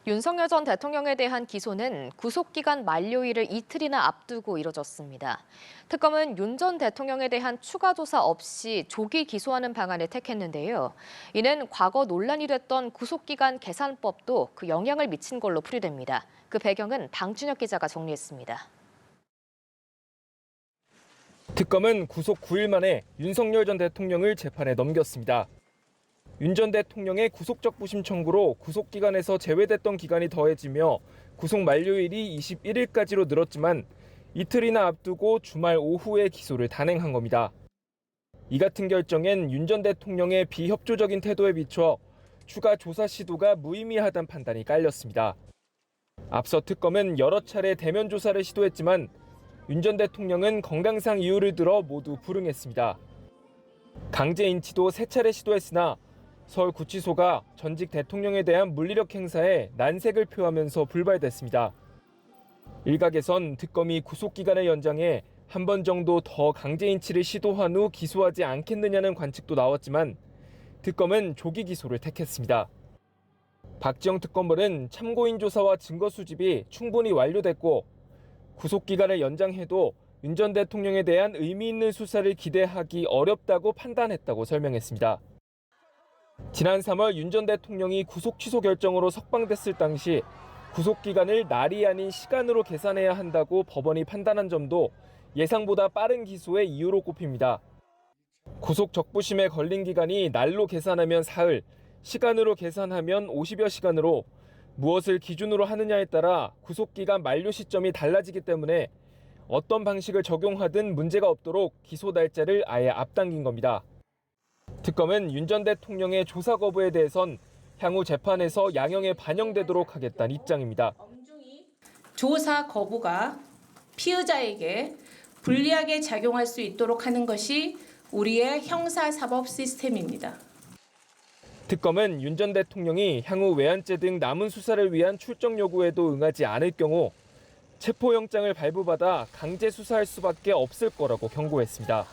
윤석열 전 대통령에 대한 기소는 구속기간 만료일을 이틀이나 앞두고 이뤄졌습니다. 특검은 윤 전 대통령에 대한 추가 조사 없이 조기 기소하는 방안을 택했는데요. 이는 과거 논란이 됐던 구속기간 계산법도 그 영향을 미친 걸로 풀이됩니다. 그 배경은 방준혁 기자가 정리했습니다. 특검은 구속 9일 만에 윤석열 전 대통령을 재판에 넘겼습니다. 윤 전 대통령의 구속적부심 청구로 구속기간에서 제외됐던 기간이 더해지며 구속 만료일이 21일까지로 늘었지만 이틀이나 앞두고 주말 오후에 기소를 단행한 겁니다. 이 같은 결정엔 윤 전 대통령의 비협조적인 태도에 비춰 추가 조사 시도가 무의미하다는 판단이 깔렸습니다. 앞서 특검은 여러 차례 대면 조사를 시도했지만 윤 전 대통령은 건강상 이유를 들어 모두 불응했습니다. 강제 인치도 3차례 시도했으나 서울구치소가 전직 대통령에 대한 물리력 행사에 난색을 표하면서 불발됐습니다. 일각에선 특검이 구속기간을 연장해 한 번 정도 더 강제 인치를 시도한 후 기소하지 않겠느냐는 관측도 나왔지만 특검은 조기 기소를 택했습니다. 박지영 특검벌은 참고인 조사와 증거 수집이 충분히 완료됐고 구속기간을 연장해도 윤 전 대통령에 대한 의미 있는 수사를 기대하기 어렵다고 판단했다고 설명했습니다. 지난 3월 윤 전 대통령이 구속 취소 결정으로 석방됐을 당시 구속기간을 날이 아닌 시간으로 계산해야 한다고 법원이 판단한 점도 예상보다 빠른 기소의 이유로 꼽힙니다. 구속 적부심에 걸린 기간이 날로 계산하면 사흘, 시간으로 계산하면 50여 시간으로 무엇을 기준으로 하느냐에 따라 구속기간 만료 시점이 달라지기 때문에 어떤 방식을 적용하든 문제가 없도록 기소 날짜를 아예 앞당긴 겁니다. 특검은 윤 전 대통령의 조사 거부에 대해선 향후 재판에서 양형에 반영되도록 하겠다는 입장입니다. 조사 거부가 피의자에게 불리하게 작용할 수 있도록 하는 것이 우리의 형사사법 시스템입니다. 특검은 윤 전 대통령이 향후 외환죄 등 남은 수사를 위한 출정 요구에도 응하지 않을 경우 체포영장을 발부받아 강제 수사할 수밖에 없을 거라고 경고했습니다.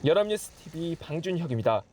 연합뉴스 TV 방준혁입니다.